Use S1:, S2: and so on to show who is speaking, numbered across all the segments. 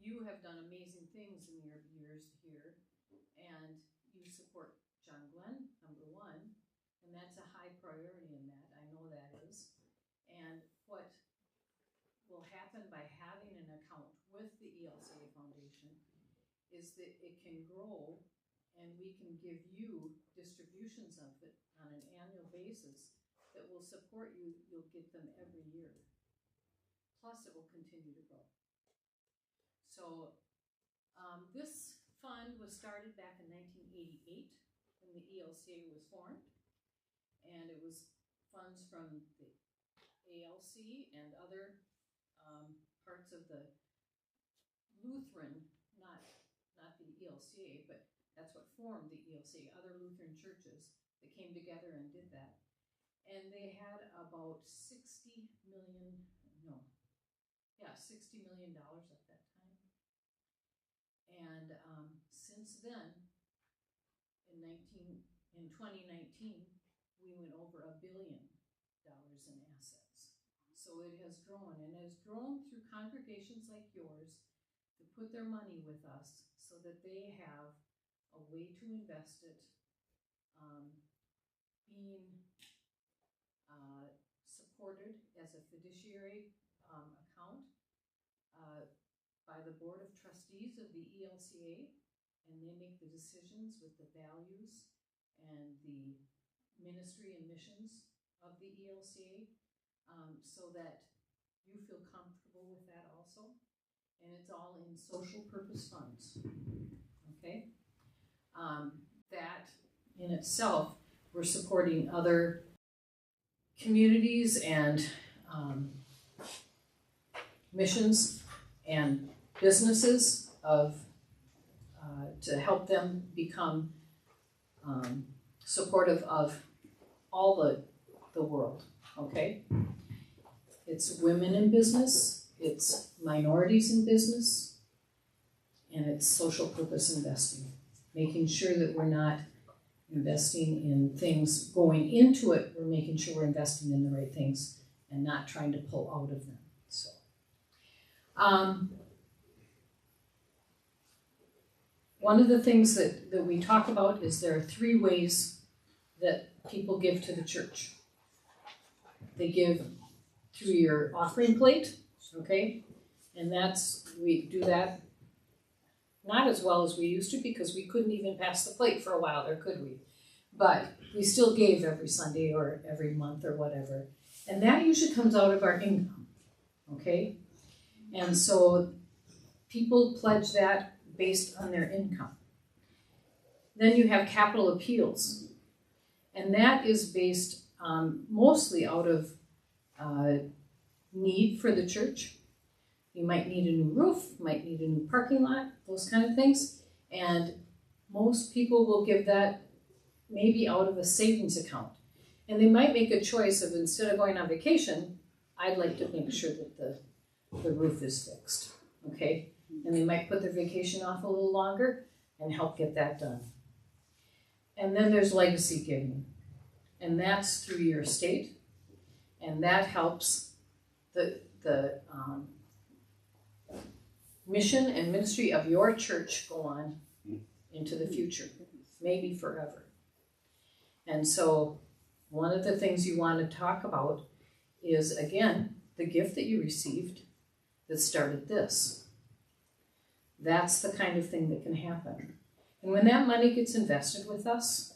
S1: you have done amazing things in your years here, and you support John Glenn, number one, and that's a high priority in that. I know that is. And what will happen by having an account with the ELCA Foundation is that it can grow, and we can give you distributions of it on an annual basis that will support you. You'll get them every year. Plus, it will continue to grow. So this fund was started back in 1988 when the ELCA was formed, and it was funds from the ALC and other parts of the Lutheran, not the ELCA, but that's what formed the ELCA, other Lutheran churches that came together and did that. And they had about $60 million at that time. And since then, in 2019, we went over $1 billion in assets. So it has grown, and has grown through congregations like yours that put their money with us so that they have a way to invest it, being supported as a fiduciary account by the Board of Trustees of the ELCA, and they make the decisions with the values and the ministry and missions of the ELCA, so that you feel comfortable with that also. And it's all in social purpose funds, okay? That in itself, we're supporting other communities and missions and businesses to help them become supportive of all the world, okay? It's women in business, it's minorities in business, and it's social purpose investing. Making sure that we're not investing in things going into it, we're making sure we're investing in the right things and not trying to pull out of them. So, one of the things that we talk about is there are 3 ways that people give to the church. They give through your offering plate, okay? And we do that not as well as we used to, because we couldn't even pass the plate for a while there, could we? But we still gave every Sunday or every month or whatever. And that usually comes out of our income, okay? And so people pledge that based on their income. Then you have capital appeals. And that is based mostly out of need for the church. You might need a new roof, might need a new parking lot, those kind of things. And most people will give that maybe out of a savings account. And they might make a choice of, instead of going on vacation, I'd like to make sure that the roof is fixed, okay? And they might put their vacation off a little longer and help get that done. And then there's legacy giving. And that's through your estate. And that helps the mission and ministry of your church go on into the future, maybe forever. And so one of the things you want to talk about is, again, the gift that you received that started this. That's the kind of thing that can happen. And when that money gets invested with us,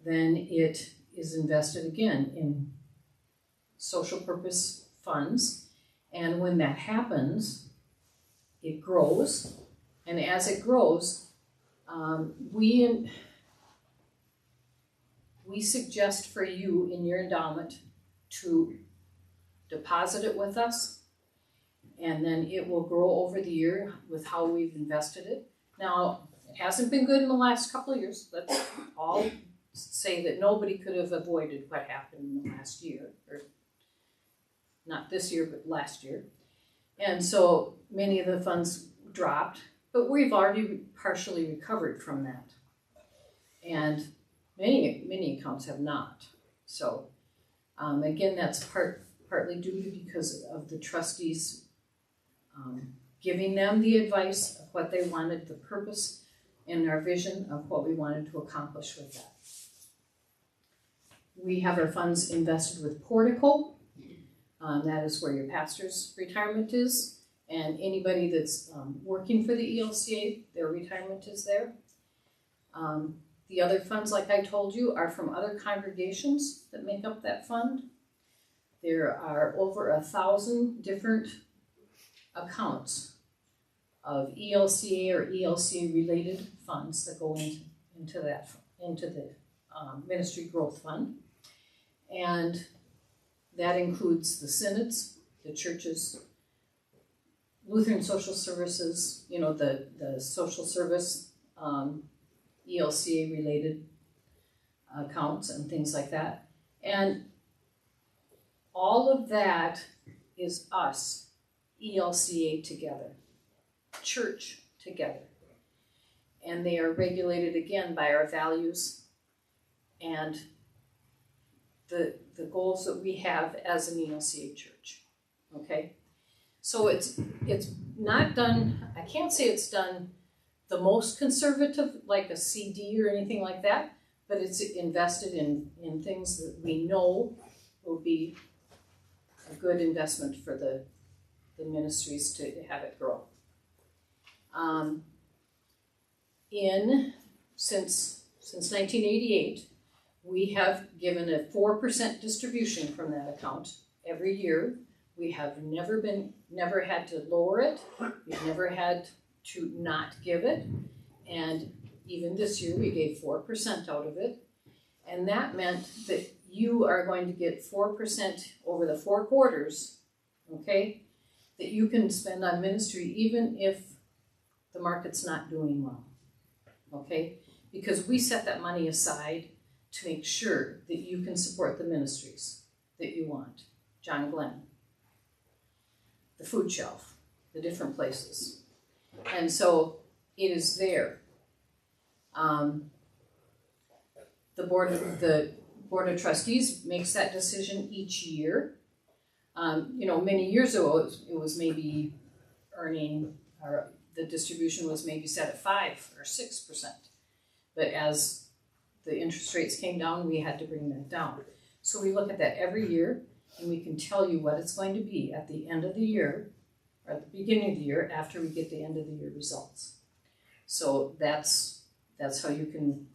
S1: then it is invested again in social purpose funds. And when that happens, it grows. And as it grows, we suggest for you in your endowment to deposit it with us, and then it will grow over the year with how we've invested it. Now, it hasn't been good in the last couple of years. Let's all say that nobody could have avoided what happened in the last year, or not this year, but last year. And so many of the funds dropped, but we've already partially recovered from that. And many accounts have not. So again, that's partly due to because of the trustees' giving them the advice of what they wanted, the purpose and our vision of what we wanted to accomplish with that. We have our funds invested with Portico. That is where your pastor's retirement is. And anybody that's working for the ELCA, their retirement is there. The other funds, like I told you, are from other congregations that make up that fund. There are over 1,000 different accounts of ELCA or ELCA related funds that go into the ministry growth fund. And that includes the synods, the churches, Lutheran social services, you know, the social service, ELCA related accounts and things like that. And all of that is us, ELCA together, church together. And they are regulated again by our values and the goals that we have as an ELCA church, okay? So it's not done, I can't say it's done the most conservative, like a CD or anything like that, but it's invested in things that we know will be a good investment for the ministries to have it grow. Since 1988, we have given a 4% distribution from that account every year. We have never had to lower it. We've never had to not give it. And even this year, we gave 4% out of it. And that meant that you are going to get 4% over the 4 quarters, okay, that you can spend on ministry even if the market's not doing well, okay? Because we set that money aside to make sure that you can support the ministries that you want. John Glenn, the food shelf, the different places. And so it is there. The board of trustees makes that decision each year. You know, many years ago, it was maybe earning, or the distribution was maybe set at 5 or 6%. But as the interest rates came down, we had to bring that down. So we look at that every year, and we can tell you what it's going to be at the end of the year, or at the beginning of the year, after we get the end of the year results. So that's how you can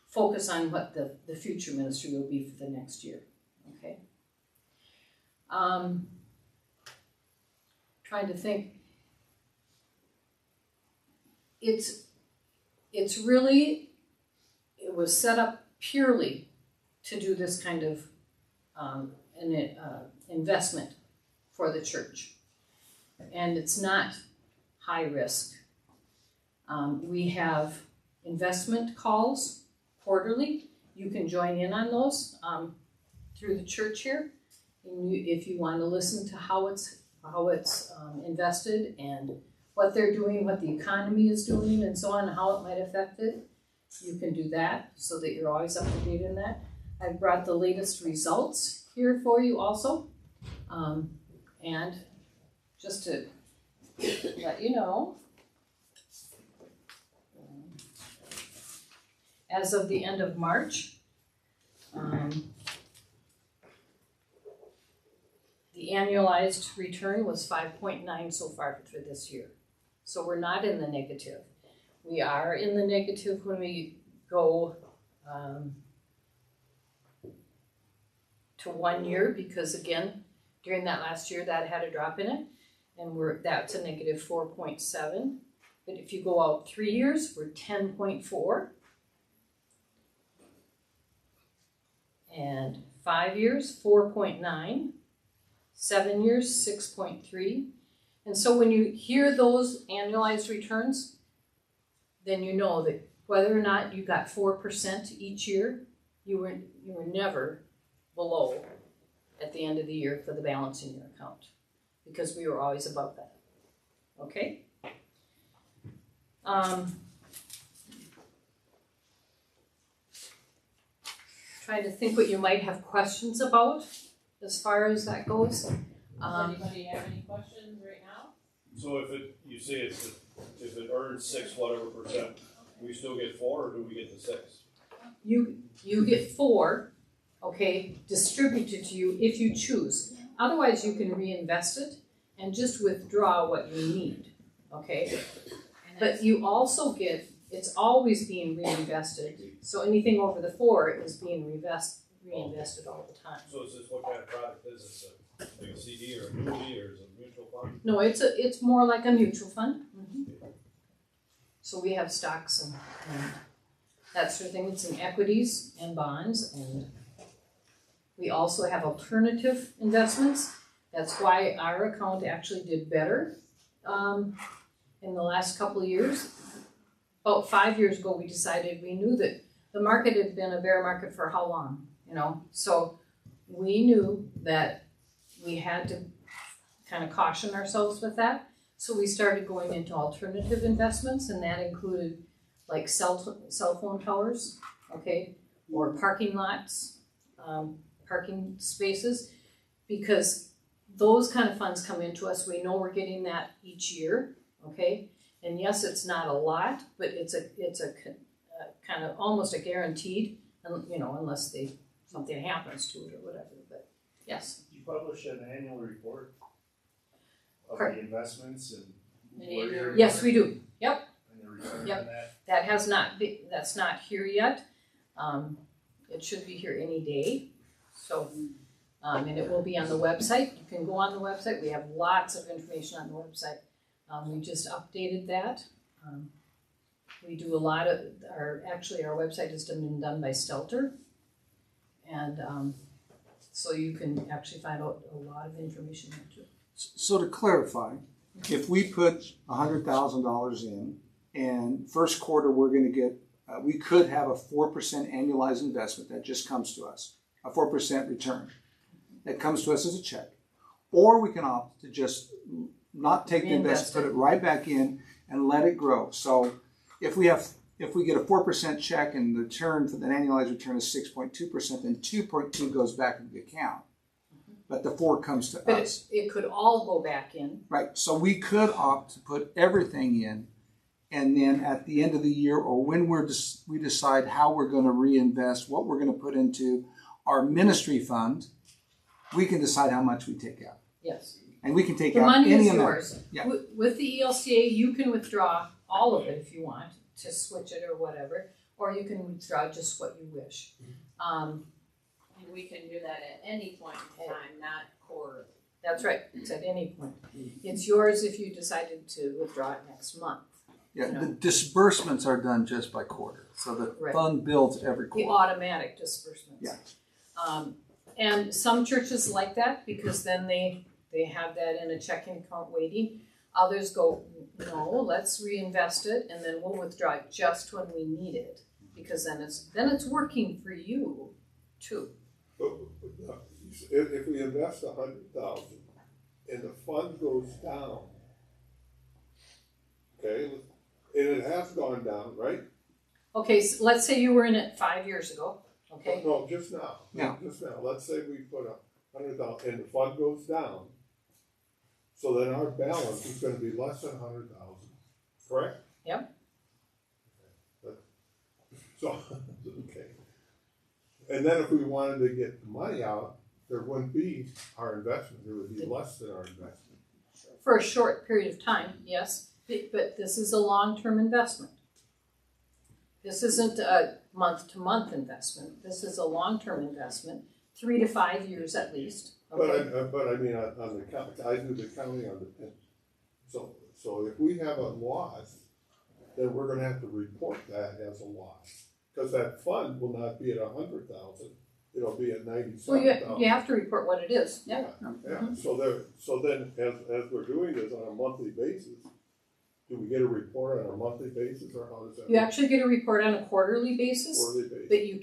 S1: focus on what the future ministry will be for the next year. Okay. Trying to think. It's really, it was set up purely to do this kind of investment for the church. And it's not high risk. We have investment calls quarterly. You can join in on those through the church here. And if you want to listen to how it's invested and what they're doing, what the economy is doing, and so on, and how it might affect it, you can do that so that you're always up to date in that. I've brought the latest results here for you also. And just to let you know, as of the end of March, the annualized return was 5.9 so far for this year. So we're not in the negative. We are in the negative when we go to 1 year, because again, during that last year that had a drop in it, and that's a negative 4.7. But if you go out 3 years, we're 10.4. And 5 years, 4.9. 7 years, 6.3. And so when you hear those annualized returns, then you know that whether or not you got 4% each year, you were never below at the end of the year for the balance in your account, because we were always above that. Okay? Trying to think what you might have questions about as far as that goes.
S2: Does anybody have any questions right now?
S3: So you say if it earns 6 whatever percent, we still get 4 or do we get the 6?
S1: You get 4, okay, distributed to you if you choose. Otherwise, you can reinvest it and just withdraw what you need, okay? But you also get, it's always being reinvested. So anything over the 4 is being reinvested all the time.
S3: So is this what kind of product is this? Like a CD or a annuity or is it a mutual fund?
S1: No, it's more like a mutual fund. So we have stocks and that sort of thing. It's in equities and bonds, and we also have alternative investments. That's why our account actually did better in the last couple of years. About 5 years ago, we decided we knew that the market had been a bear market for how long, you know? So we knew that we had to kind of caution ourselves with that. So we started going into alternative investments, and that included like cell phone towers, okay, or parking lots, parking spaces, because those kind of funds come into us. We know we're getting that each year, okay? And yes, it's not a lot, but it's a kind of almost a guaranteed, you know, unless something happens to it or whatever. But yes.
S4: You publish an annual report of
S1: Correct.
S4: the investments and
S2: An annual
S1: Yes, we do. Yep.
S4: And the return
S1: Yep.
S4: on that.
S1: That has not that's not here yet. It should be here any day. So, and it will be on the website. You can go on the website. We have lots of information on the website. We just updated that. We do a lot of our website has been done by Stelter, and so you can actually find out a lot of information there too.
S5: So to clarify, if we put $100,000 in, and first quarter we're going to get, we could have a 4% annualized investment that just comes to us, a 4% return that comes to us as a check, or we can opt to just not take the investment, put it right back in, and let it grow. So if we get a 4% check and the return for the annualized return is 6.2%, then 2.2 goes back into the account. But the 4 comes to us.
S1: But it could all go back in.
S5: Right. So we could opt to put everything in, and then at the end of the year, or when we decide how we're going to reinvest, what we're going to put into our ministry fund, we can decide how much we take out.
S1: Yes.
S5: And we can take
S1: The
S5: out
S1: money
S5: any
S1: is
S5: amount.
S1: yours.
S5: Yeah.
S1: With the ELCA, you can withdraw all of it if you want to switch it or whatever, or you can withdraw just what you wish.
S2: And we can do that at any point in time, not quarterly.
S1: That's right. It's at any point. It's yours if you decided to withdraw it next month.
S5: Yeah,
S1: You know.
S5: the disbursements are done just by quarter. So the
S1: Right.
S5: fund builds every
S1: The
S5: quarter.
S1: automatic disbursements.
S5: Yeah.
S1: And some churches like that because then they have that in a checking account waiting. Others go, no, let's reinvest it and then we'll withdraw it just when we need it, because then it's working for you too.
S6: But if we invest $100,000 and the fund goes down, okay, and it has gone down, right?
S1: Okay, so let's say you were in it 5 years ago. Okay.
S6: No, just now.
S5: Yeah.
S6: Just now. Let's say we put $100,000 and the fund goes down. So then our balance is going to be less than $100,000, correct?
S1: Yep.
S6: So, okay. And then if we wanted to get the money out, there wouldn't be our investment. There would be less than our investment.
S1: For a short period of time, yes, but this is a long-term investment. This isn't a month-to-month investment. This is a long-term investment, 3 to 5 years at least. Okay.
S6: But I mean, on the count, I do the counting on the, so if we have a loss, then we're gonna have to report that as a loss. Cause that fund will not be at 100,000, it'll be at 97,000.
S1: Well, you have to report what it is, yeah.
S6: Yeah, so then as we're doing this on a monthly basis, do we get a report on a monthly basis or how does that?
S1: You
S6: work?
S1: actually get a report on a quarterly basis,
S6: Quarterly basis.
S1: but you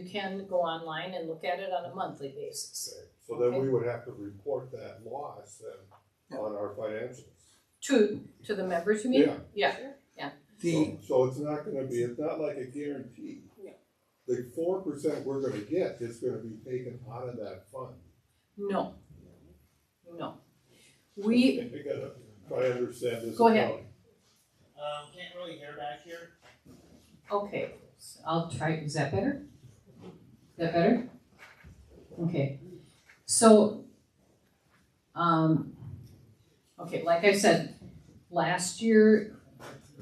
S1: can go online and look at it on a monthly basis.
S6: Okay. So then
S1: Okay.
S6: we would have to report that loss then on our financials.
S1: To the members, you mean?
S6: Yeah.
S1: Yeah.
S6: So it's not gonna be, it's not like a guarantee. The 4% we're gonna get is gonna be taken out of that fund.
S1: No. No. We,
S6: I gotta try to understand this.
S1: Go ahead.
S6: accounting.
S7: Can't really hear back here.
S1: okay, I'll try, is that better? Is that better? Okay, so, okay, like I said, last year,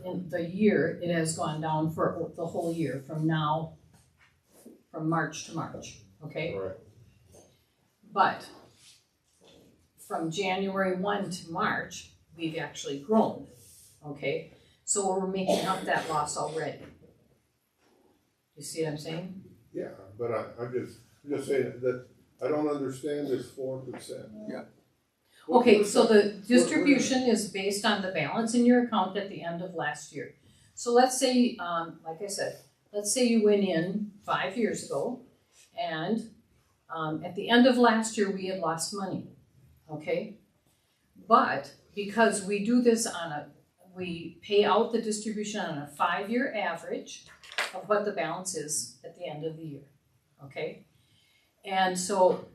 S1: in the year, it has gone down for the whole year, from March to March, okay?
S6: Right.
S1: But from January 1 to March, we've actually grown, okay? So we're making up that loss already. You see what I'm saying?
S6: Yeah, but I'm just saying that I don't understand this 4%.
S1: Okay, so the distribution is based on the balance in your account at the end of last year. So let's say, like I said, let's say you went in 5 years ago, and at the end of last year, we had lost money, okay? But because we do this we pay out the distribution on a 5-year average of what the balance is at the end of the year, okay? And so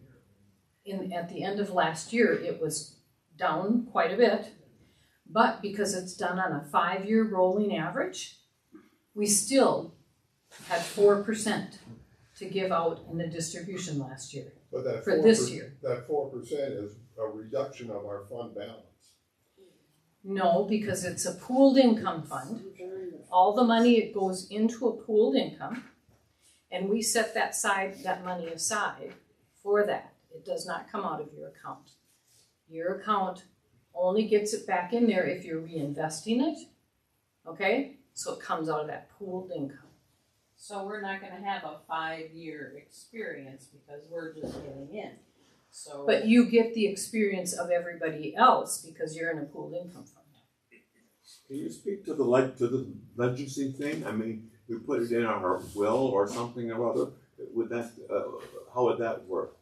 S1: at the end of last year, it was down quite a bit, but because it's done on a 5-year rolling average, we still had 4% to give out in the distribution last year,
S6: But that
S1: for this year.
S6: That 4% is a reduction of our fund balance.
S1: No, because it's a pooled income fund. All the money, it goes into a pooled income, and we set that money aside for that. It does not come out of your account. Your account only gets it back in there if you're reinvesting it, okay? So it comes out of that pooled income.
S2: So we're not gonna have a 5-year experience because we're just getting in, so.
S1: But you get the experience of everybody else because you're in a pooled income fund.
S8: Can you speak to the legacy thing? I mean, we put it in our will or something or other. Would that, how would that work?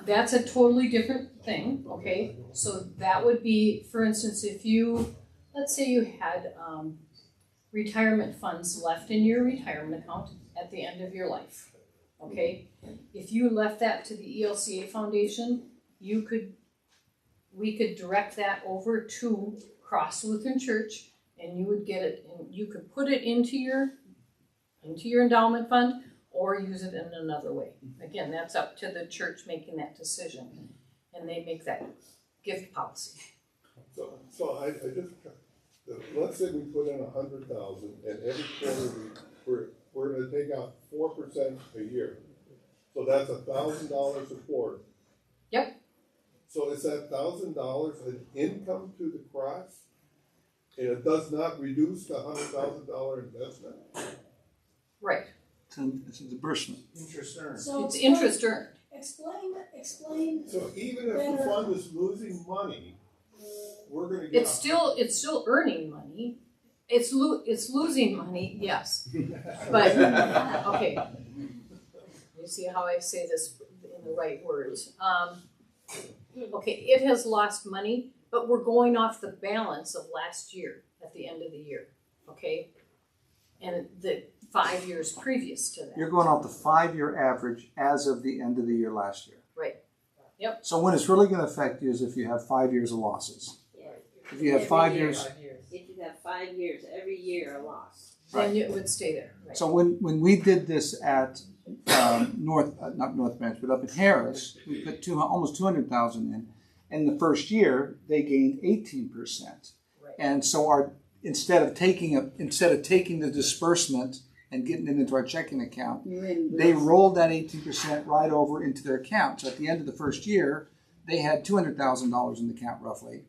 S1: That's a totally different thing, okay? So that would be, for instance, if you, let's say you had retirement funds left in your retirement account at the end of your life, okay? If you left that to the ELCA Foundation, we could direct that over to Cross Lutheran Church, and you would get it, and you could put it into your endowment fund, or use it in another way. Again, that's up to the church making that decision, and they make that gift policy.
S6: So I just, let's say we put in 100,000, and every quarter we're gonna take out 4% a year. So that's $1,000 a quarter.
S1: Yep.
S6: So is that $1,000 an income to the Cross? And it does not reduce the $100,000 investment?
S1: Right.
S5: It's a disbursement.
S4: Interest earned.
S9: So
S1: It's interest earned.
S9: Explain,
S6: So even if the fund is losing money, we're gonna get.
S1: It's still earning money. It's losing money, yes. But, okay. You see how I say this in the right words. Okay, it has lost money, but we're going off the balance of last year at the end of the year, okay? And the 5 years previous to that.
S5: You're going off the 5-year average as of the end of the year last year.
S1: Right. Yep.
S5: So when it's really going to affect you is if you have 5 years of losses. If you have
S10: Every
S5: 5
S10: year.
S5: years.
S10: If you have 5 years, every year a loss.
S1: Then it would stay there, right?
S5: So when we did this at not North Branch, but up in Harris, we put almost 200,000 in. And the first year, they gained 18%.
S1: Right.
S5: And so instead of taking the disbursement and getting it into our checking account, they rolled that 18% right over into their account. So at the end of the first year, they had $200,000 in the account roughly.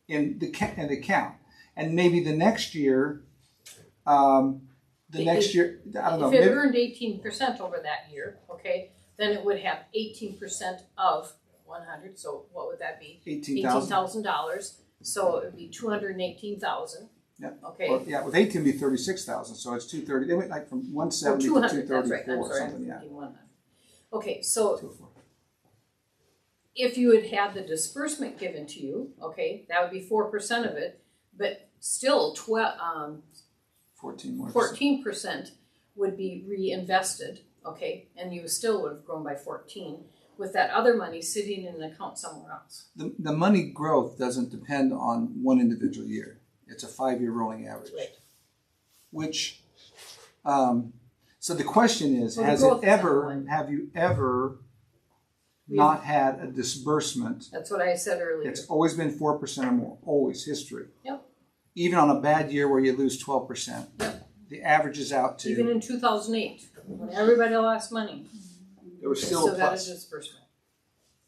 S5: In the account, and maybe the next year, I don't know.
S1: If it earned 18% over that year, okay, then it would have 18% of 100. So what would that be? $18,000. So it would be $218,000.
S5: Yep.
S1: Okay.
S5: Well, yeah, with 18 it'd be 36,000. So it's 230. They went like from 170 to
S1: 200. That's
S5: 234
S1: right. I'm
S5: or
S1: sorry.
S5: something. Yeah.
S1: 100. Okay, so
S5: 204.
S1: if you had had the disbursement given to you, okay, that would be 4% of it, but still 14% would be reinvested, okay, and you still would have grown by 14. with that other money sitting in an account somewhere else.
S5: The money growth doesn't depend on one individual year. It's a 5-year rolling average.
S1: Right.
S5: Which, so the question is,
S1: Well, the
S5: have you ever not had a disbursement?
S1: That's what I said earlier.
S5: It's always been 4% or more, always history.
S1: Yep.
S5: Even on a bad year where you lose 12%, the average is out to.
S1: Even in 2008, when everybody lost money,
S5: There was
S1: they
S5: still
S1: still
S5: a
S1: got a
S5: plus.
S1: disbursement.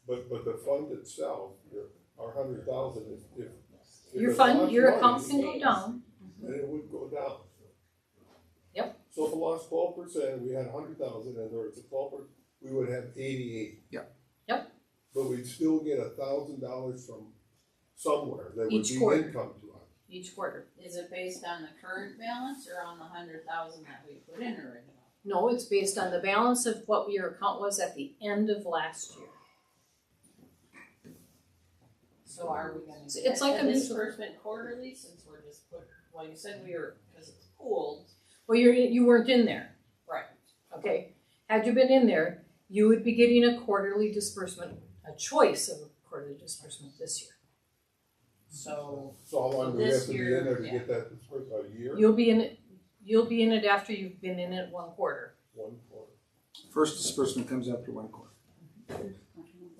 S6: But the fund itself, our 100,000, if
S1: Your
S6: it
S1: fund,
S6: lost
S1: your
S6: money,
S1: account can go down.
S6: then it would go down.
S1: Yep.
S6: So if it lost 12%, we had 100,000, and there was a 12%, we would have 88.
S5: Yep.
S1: Yep.
S6: But we'd still get $1,000 from somewhere that would
S1: Each
S6: be
S1: quarter.
S6: income to us.
S1: Each quarter.
S2: Is it based on the current balance or on the 100,000 that we put in originally?
S1: No, it's based on the balance of what your account was at the end of last year.
S2: So are we gonna
S1: It's
S2: get
S1: like
S2: a
S1: a
S2: disbursement quarterly since we're just well, you said we were, because it's pooled.
S1: Well, you weren't in there.
S2: Right.
S1: Okay. Had you been in there, you would be getting a quarterly disbursement, a choice of a quarterly disbursement this year.
S2: So
S6: So how long do we
S2: this
S6: have to be
S2: year,
S6: in there to
S2: yeah.
S6: get that disbursement? A year?
S1: You'll be in it after you've been in it 1 quarter.
S6: 1 quarter.
S5: First disbursement comes after 1 quarter.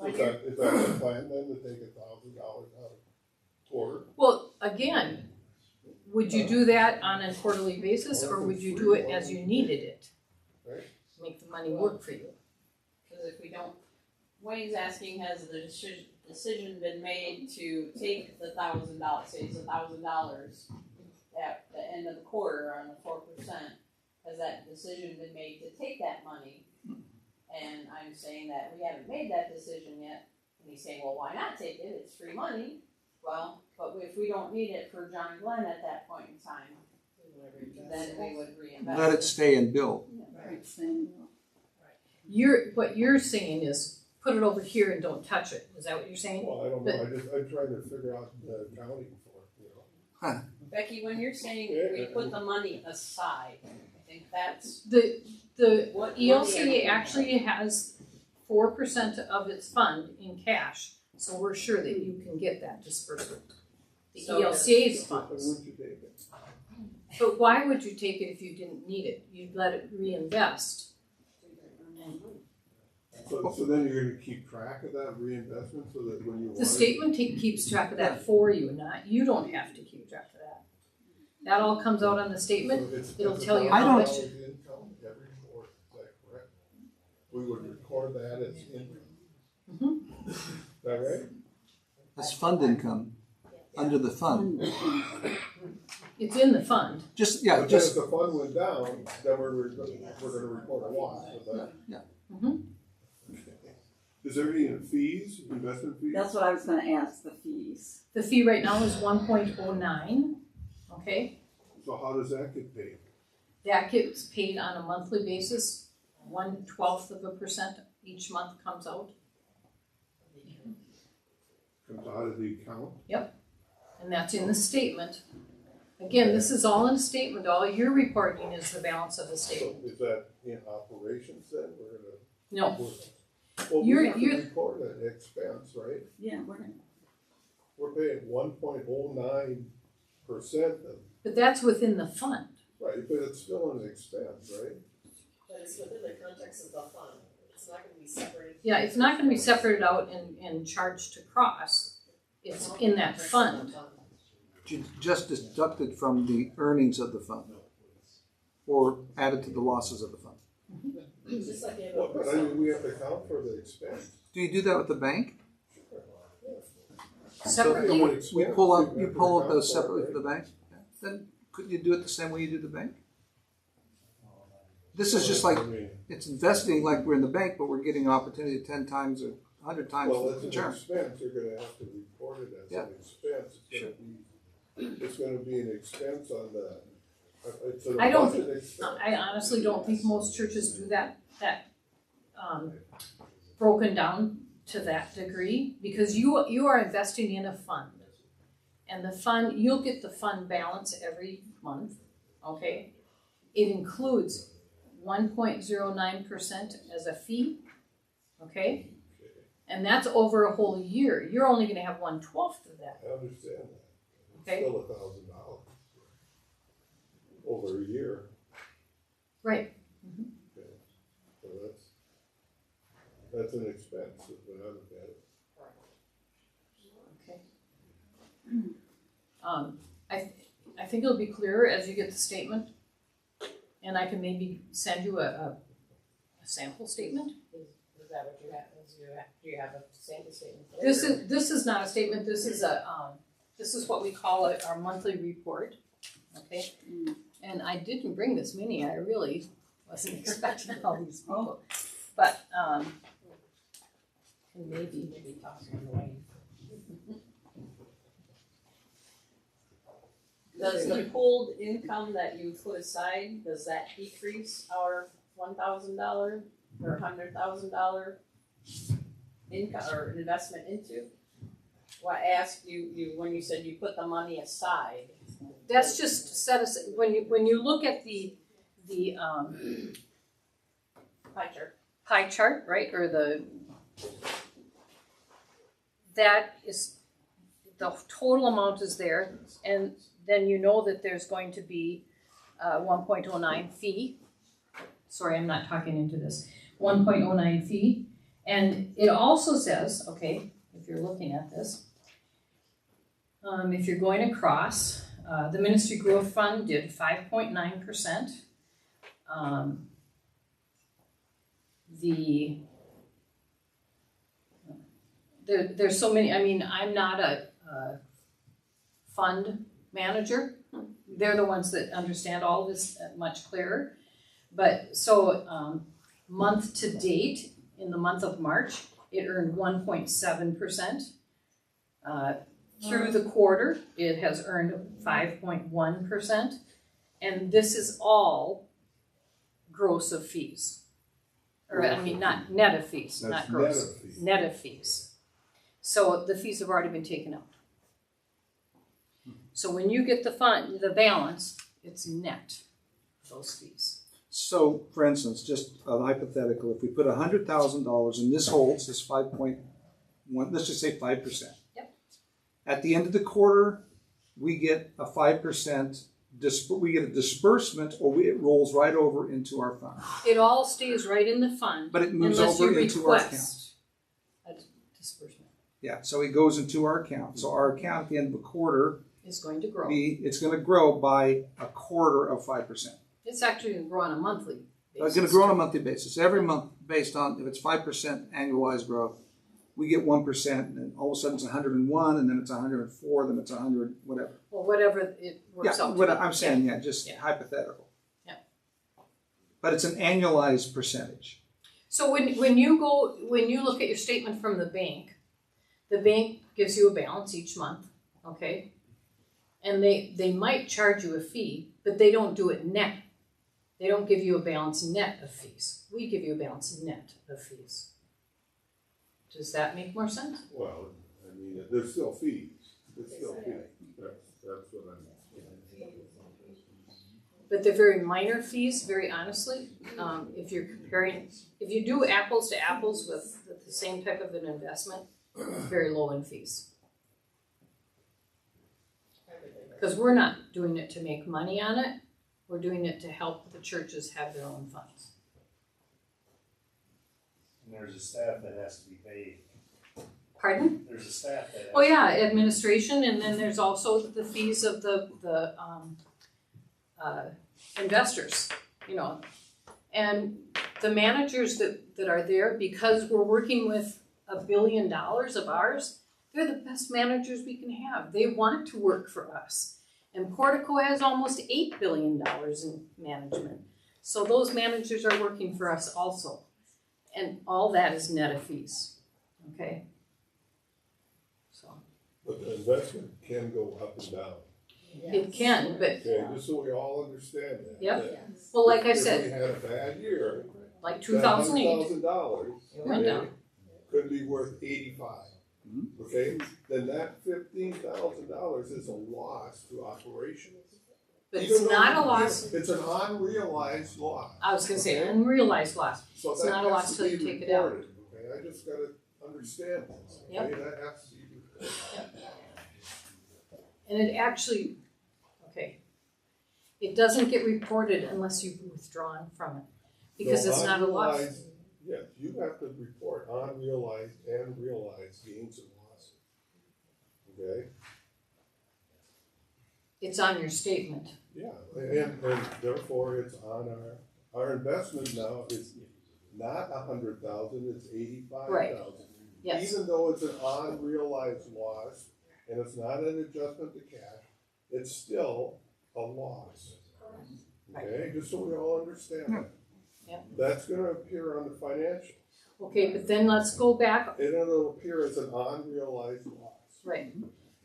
S6: Is that the plan then, to take $1,000 out of quarter?
S1: Well, again, would you do that on a quarterly basis, or would you do it as you needed it?
S6: Right.
S1: Make the money work for you.
S2: because if we don't, Wayne's asking, has the decision been made to take the $1,000, say it's $1,000 at the end of the quarter on the 4%, has that decision been made to take that money? And I'm saying that we haven't made that decision yet, and he's saying, well, why not take it, it's free money. Well, but if we don't need it for John Glenn at that point in time, then we would reinvest.
S5: Let it stay and build.
S1: What you're saying is, put it over here and don't touch it, is that what you're saying?
S6: Well, I don't know, I'm trying to figure out the accounting for it, you know.
S2: Becky, when you're saying we put the money aside, I think that's
S1: The
S2: what
S1: ELCA actually has 4% of its fund in cash, so we're sure that you can get that disbursement. The
S2: So
S1: ELCA's
S6: Why
S1: funds.
S6: wouldn't you take it?
S1: But why would you take it if you didn't need it? You'd let it reinvest.
S6: So then you're gonna keep track of that reinvestment so that when you want
S1: The statement keeps track of that for you, you don't have to keep track of that. That all comes out on the statement. It'll tell you
S5: I
S1: how
S5: don't-
S1: much.
S6: Income every quarter, is that correct? We would record that as income.
S1: Mhm.
S6: Is that right?
S5: That's fund income, under the fund.
S1: It's in the fund.
S5: Just,
S6: But then if the fund went down, then we're gonna report a loss, is that?
S1: Mhm.
S6: Is there any fees, investment fees?
S9: That's what I was gonna ask, the fees.
S1: The fee right now is 1.09, okay?
S6: So how does that get paid?
S1: That gets paid on a monthly basis, 1/12% each month comes out.
S6: Comes out of the account?
S1: And that's in the statement. Again, this is all in a statement, all you're reporting is the balance of the
S6: So
S1: statement.
S6: is that in operations then?
S1: No,
S6: Well, we
S1: You're-
S6: have to
S1: you're-
S6: report an expense, right?
S9: Yeah,
S6: We're paying 1.09% of,
S1: but that's within the fund.
S6: right, but it's still an expense, right?
S11: But it's within the context of the fund, it's not gonna be separated.
S1: Yeah, it's not gonna be separated out and charged to cross, it's in that fund.
S5: just deducted from the earnings of the fund, or added to the losses of the fund.
S11: It's just like you have
S6: Well,
S11: a
S6: but I mean, we have to account for the expense.
S5: Do you do that with the bank?
S1: Separately?
S5: You pull up those separately for the bank? Then couldn't you do it the same way you do the bank? This is just like, it's investing like we're in the bank, but we're getting an opportunity 10 times or 100 times
S6: Well,
S5: the
S6: it's an
S5: return.
S6: expense, you're gonna have to report it as
S5: Yeah.
S6: an expense. It's gonna be an expense on the, it's an
S1: I don't
S6: budget expense.
S1: I honestly don't think most churches do that broken down to that degree, because you are investing in a fund. And the fund, you'll get the fund balance every month, okay? It includes 1.09% as a fee, okay? And that's over a whole year. You're only gonna have 1/12 of that.
S6: I understand that. It's
S1: Okay.
S6: still $1,000 over a year.
S1: Right.
S6: Okay. So that's an expense when I look at it.
S1: Okay. I think it'll be clearer as you get the statement. And I can maybe send you a sample statement.
S2: Is that what you have? Do you have a sample statement?
S1: This is not a statement, this is this is what we call our monthly report, okay? And I didn't bring this many, I really wasn't expecting all these people, but,
S2: maybe toss one away. Does the pooled income that you put aside, does that decrease our $1,000 or $100,000 income or investment into? Well, I asked you when you said you put the money aside.
S1: that's just set aside, when you look at the pie chart, right, or that is, the total amount is there, and then you know that there's going to be 1.09 fee. Sorry, I'm not talking into this. 1.09 fee. And it also says, okay, if you're looking at this, if you're going across, the Ministry Growth Fund did 5.9%. There's so many, I mean, I'm not a fund manager. They're the ones that understand all this much clearer. But so month to date, in the month of March, it earned 1.7%. Through the quarter, it has earned 5.1%. And this is all gross of fees. Or, I mean, not net of fees,
S6: That's
S1: not gross.
S6: net of fees.
S1: Net of fees. So the fees have already been taken out. So when you get the balance, it's net, those fees.
S5: So, for instance, just a hypothetical, if we put $100,000 and this holds, this 5.1, let's just say 5%.
S1: Yep.
S5: At the end of the quarter, we get a 5%, we get a disbursement, or it rolls right over into our fund.
S1: It all stays right in the fund.
S5: But it moves
S1: unless
S5: over
S1: you
S5: into our
S1: request
S5: account.
S1: a disbursement.
S5: Yeah, so it goes into our account. So our account at the end of the quarter,
S1: It's going to grow.
S5: it's going to grow by a quarter of 5%.
S1: It's actually going to grow on a monthly basis.
S5: It's going to grow on a monthly basis. Every month, based on, if it's 5% annualized growth, we get 1%, and then all of a sudden it's 101, and then it's 104, then it's 100, whatever.
S1: Well, whatever it works
S5: Yeah,
S1: out
S5: what
S1: to be.
S5: I'm saying, just hypothetical.
S1: Yeah.
S5: But it's an annualized percentage.
S1: So when you look at your statement from the bank gives you a balance each month, okay? And they might charge you a fee, but they don't do it net. They don't give you a balance net of fees. We give you a balance net of fees. Does that make more sense?
S6: Well, I mean, there's still fees. There's still fees. That's what I'm.
S1: But they're very minor fees, very honestly. If you do apples to apples with the same type of an investment, very low in fees. Because we're not doing it to make money on it. We're doing it to help the churches have their own funds.
S4: And there's a staff that has to be paid.
S1: Pardon?
S4: There's a staff that has
S1: Oh yeah, administration, and then there's also the fees of the investors, and the managers that are there, because we're working with $1 billion of ours, they're the best managers we can have. They want to work for us. And Portico has almost $8 billion in management. So those managers are working for us also. And all that is net of fees. Okay? So
S6: But the investment can go up and down.
S1: it can, but
S6: Okay, just so we all understand that.
S1: Yep.
S6: that
S1: well, like I
S6: if
S1: said,
S6: we had a bad year,
S1: like
S6: that
S1: 2008,
S6: $100,000
S1: it went down.
S6: could be worth 85. Okay, then that $15,000 is a loss to operations.
S1: But
S6: Even
S1: it's
S6: though
S1: not a loss.
S6: It's an unrealized loss.
S1: I was going to say unrealized loss.
S6: So
S1: It's
S6: that
S1: not a
S6: has
S1: loss
S6: to
S1: till you
S6: be
S1: take it out.
S6: reported, okay, I just gotta understand this,
S1: Yep.
S6: okay, that has to be.
S1: And it actually, okay, it doesn't get reported unless you've withdrawn from it, because
S6: No,
S1: it's not a loss.
S6: unrealized- Yes, you have to report unrealized and realized gains and losses. Okay,
S1: It's on your statement.
S6: yeah, and therefore it's on our investment now is not 100,000, it's 85,000.
S1: Yes,
S6: Even though it's an unrealized loss and it's not an adjustment to cash, it's still a loss. Okay, just so we all understand that.
S1: Yeah.
S6: That's gonna appear on the financials,
S1: okay, but then let's go back,
S6: and it'll appear as an unrealized loss.
S1: right,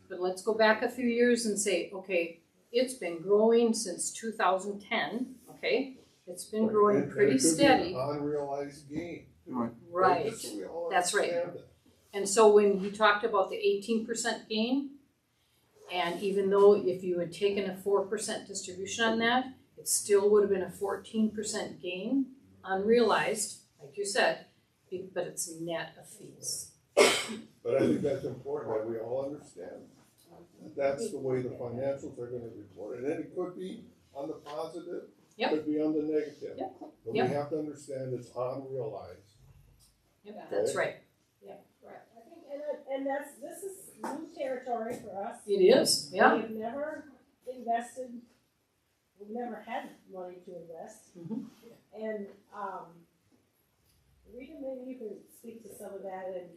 S1: but let's go back a few years and say, okay, it's been growing since 2010, okay? It's been growing
S6: And
S1: pretty
S6: it could be
S1: steady.
S6: an unrealized gain.
S5: Right.
S1: Right,
S6: Just so we all
S1: That's right.
S6: understand that.
S1: and so when he talked about the 18% gain, and even though if you had taken a 4% distribution on that, it still would have been a 14% gain, unrealized, like you said, but it's net of fees.
S6: But I think that's important that we all understand. That's the way the financials are gonna report it, and it could be on the positive,
S1: Yep.
S6: could be on the negative.
S1: Yep.
S6: But we
S1: Yep.
S6: have to understand it's unrealized.
S1: Yep, that's right.
S10: I think, and this is new territory for us.
S1: It is, yeah.
S10: We've never invested, we've never had money to invest.
S1: Mhm.
S10: And, Rita, maybe you can speak to some of that and,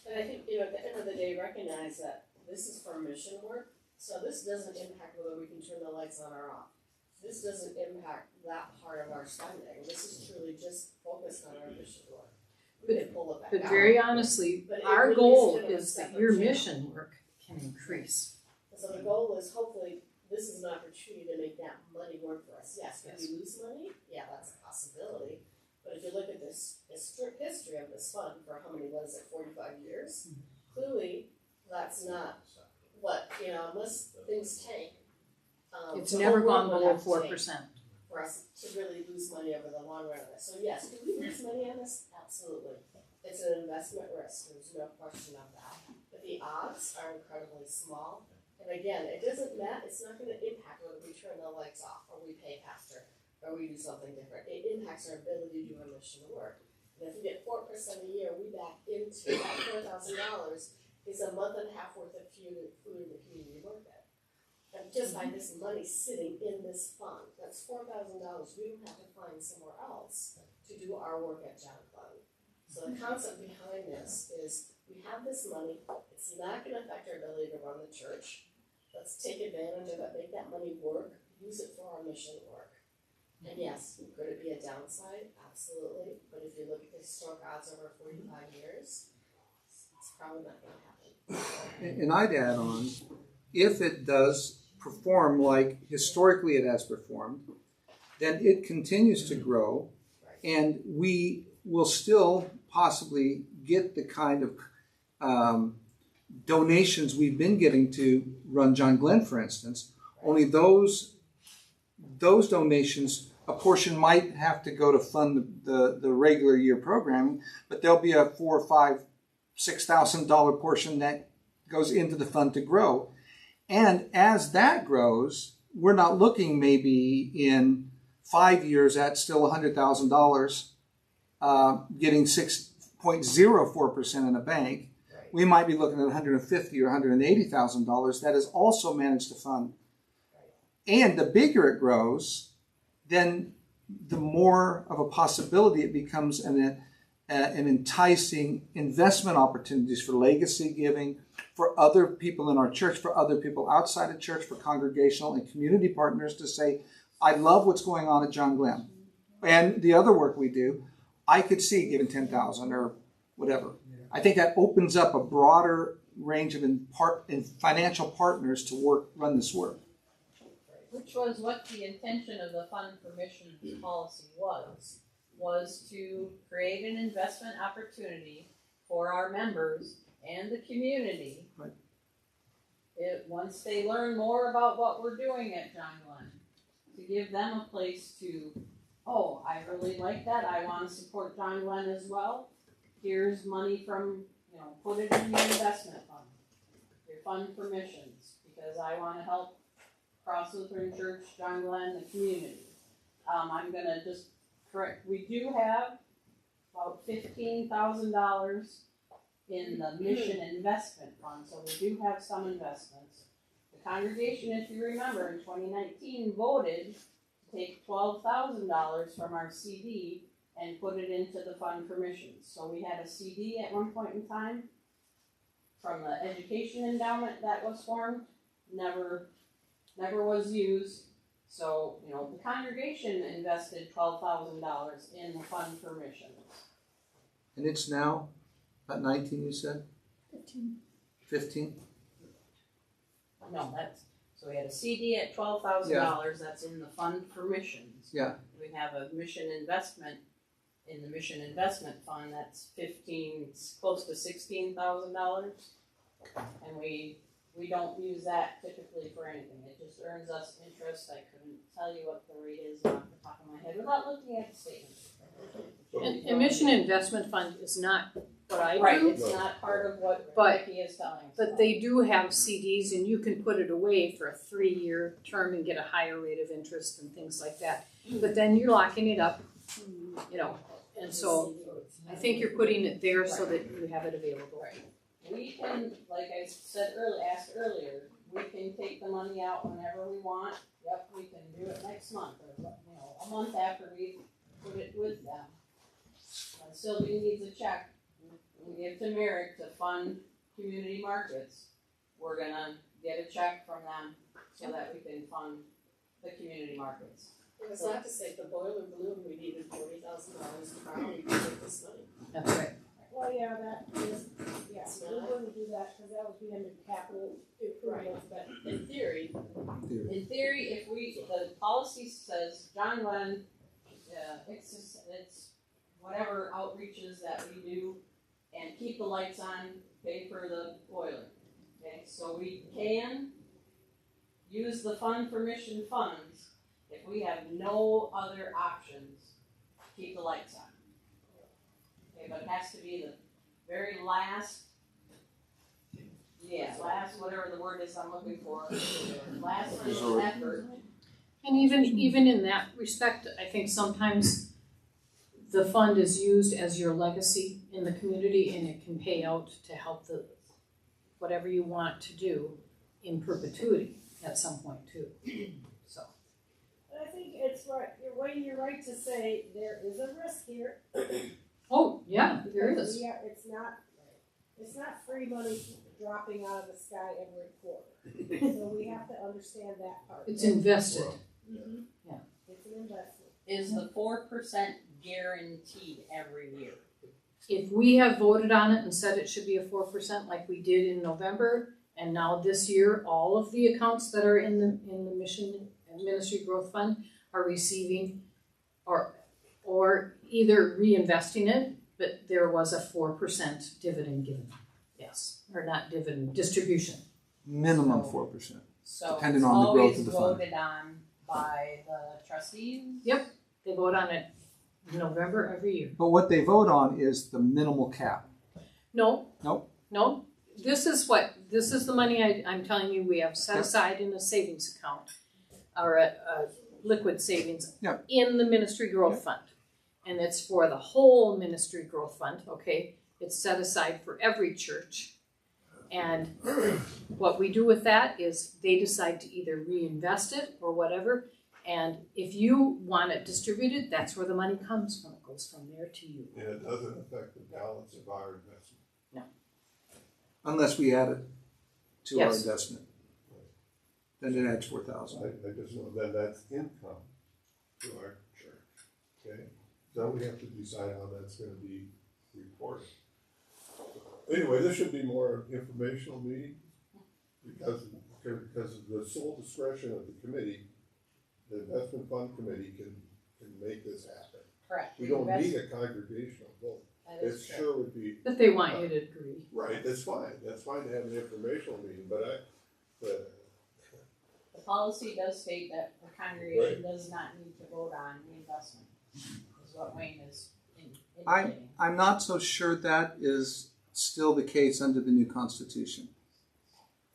S11: And I think, at the end of the day, recognize that this is for mission work, so this doesn't impact whether we can turn the lights on or off. This doesn't impact that part of our spending, this is truly just focused on our mission work. We can pull it back
S1: But
S11: out.
S1: very honestly,
S11: But it
S1: our
S11: really
S1: goal
S11: is kind of a
S1: is that
S11: separate
S1: your
S11: channel.
S1: mission work can increase.
S11: So the goal is hopefully, this is an opportunity to make that money work for us. Yes, can we lose money? Yeah, that's a possibility. But if you look at this history of this fund for how many, was it, 45 years? Clearly, that's not what, unless things tank.
S1: It's
S11: the
S1: never
S11: whole
S1: gone
S11: world would
S1: below
S11: have to tank
S1: 4%.
S11: for us to really lose money over the long run of this. So yes, do we lose money on this? Absolutely. It's an investment risk, there's no question of that. But the odds are incredibly small. And again, it doesn't matter, it's not gonna impact whether we turn the lights off, or we pay pastor, or we do something different. It impacts our ability to do our mission work. And if we get 4% a year, we back into that $4,000 is a month and a half worth of food in the community we work at. And just by this money sitting in this fund, that's $4,000 we don't have to find somewhere else to do our work at John Fund. So the concept behind this is we have this money, it's not gonna affect our ability to run the church. Let's take advantage of it, make that money work, use it for our mission work. And yes, could it be a downside? Absolutely. But if you look at the historic odds over 45 years, it's probably not gonna happen.
S5: And I'd add on, if it does perform like historically it has performed, then it continues to grow, and we will still possibly get the kind of donations we've been getting to run John Glenn, for instance. Only those donations, a portion might have to go to fund the regular year programming, but there'll be a $4,000 or $5,000, $6,000 portion that goes into the fund to grow. And as that grows, we're not looking maybe in 5 years at still $100,000 getting 6.04% in a bank. We might be looking at $150,000 or $180,000 that is also managed to fund. And the bigger it grows, then the more of a possibility it becomes an enticing investment opportunities for legacy giving, for other people in our church, for other people outside of church, for congregational and community partners to say, I love what's going on at John Glenn. And the other work we do, I could see giving $10,000 or whatever. I think that opens up a broader range of financial partners to run this work.
S2: Which was what the intention of the Fund for Mission policy was to create an investment opportunity for our members and the community.
S5: Right.
S2: Once they learn more about what we're doing at John Glenn, to give them a place to, oh, I really like that, I want to support John Glenn as well. here's money from, put it in your investment fund, your fund for missions, because I wanna help Cross Lutheran Church, John Glenn, the community. I'm gonna just correct, we do have about $15,000 in the mission investment fund, so we do have some investments. The congregation, if you remember, in 2019 voted to take $12,000 from our CD and put it into the fund for missions. So we had a CD at one point in time from the education endowment that was formed, never was used. So, the congregation invested $12,000 in the fund for missions.
S5: And it's now about 19, you said? 15?
S2: No, so we had a CD at $12,000, that's in the fund for missions.
S5: Yeah.
S2: We have a mission investment in the mission investment fund, that's close to $16,000. And we don't use that typically for anything, it just earns us interest. I couldn't tell you what the rate is off the top of my head without looking at the statement.
S1: And mission investment fund is not what I do.
S2: Right, it's not part of what Becky is telling us.
S1: But they do have CDs, and you can put it away for a 3-year term and get a higher rate of interest and things like that. But then you're locking it up, and so I think you're putting it there so that you have it available.
S2: Right. We can, like I asked earlier, we can take the money out whenever we want. Yep, we can do it next month, or a month after we put it with them. When Sylvia needs a check, we give to Merrick to fund community markets. We're gonna get a check from them so that we can fund the community markets.
S11: It was not to say the boiler balloon, we needed $40,000 to borrow, we could take this money.
S1: That's right.
S10: Well, yeah, that is, we wouldn't do that, cause that would be under capital improvements, but
S11: In theory,
S2: In theory, the policy says, John Glenn, it's whatever outreaches that we do, and keep the lights on, pay for the boiler. Okay, so we can use the fund for mission funds if we have no other options to keep the lights on. Okay, but it has to be the very last, whatever the word is I'm looking for, last effort.
S1: And even in that respect, I think sometimes the fund is used as your legacy in the community, and it can pay out to help whatever you want to do in perpetuity at some point too. So.
S10: I think it's right, you're right to say there is a risk here.
S1: Oh, yeah, there is.
S10: Yeah, it's not free money dropping out of the sky every quarter. So we have to understand that part.
S1: It's invested.
S10: Mm-hmm.
S1: Yeah.
S10: It's an investment.
S2: Is the 4% guaranteed every year?
S1: If we have voted on it and said it should be a 4% like we did in November, and now this year, all of the accounts that are in the mission and ministry growth fund are receiving or either reinvesting it, but there was a 4% dividend given. Yes, or not dividend, distribution.
S5: Minimum 4%.
S2: So
S5: depending on the growth of the fund.
S2: always voted on by the trustees?
S1: Yep, they vote on it in November every year.
S5: But what they vote on is the minimal cap.
S1: No.
S5: Nope.
S1: No. This is the money I'm telling you we have set aside in a savings account or a liquid savings in the ministry growth fund. And it's for the whole ministry growth fund, okay? It's set aside for every church. And what we do with that is they decide to either reinvest it or whatever. And if you want it distributed, that's where the money comes from. It goes from there to you.
S6: and it doesn't affect the balance of our investment.
S1: No.
S5: Unless we add it to our
S1: Yes.
S5: investment. Then it adds 4,000.
S6: I just know then that's income to our church, okay? Then we have to decide how that's gonna be reported. Anyway, this should be more informational meeting, because of the sole discretion of the committee, the investment fund committee can make this happen.
S2: Correct.
S6: We don't need a congregational vote.
S2: That is
S6: It
S2: true.
S6: sure would be.
S1: But they want you to agree.
S6: Right, that's fine to have an informational meeting, but
S2: The policy does state that the congregation does not need to vote on the investment, is what Wayne is indicating.
S5: I'm not so sure that is still the case under the new constitution.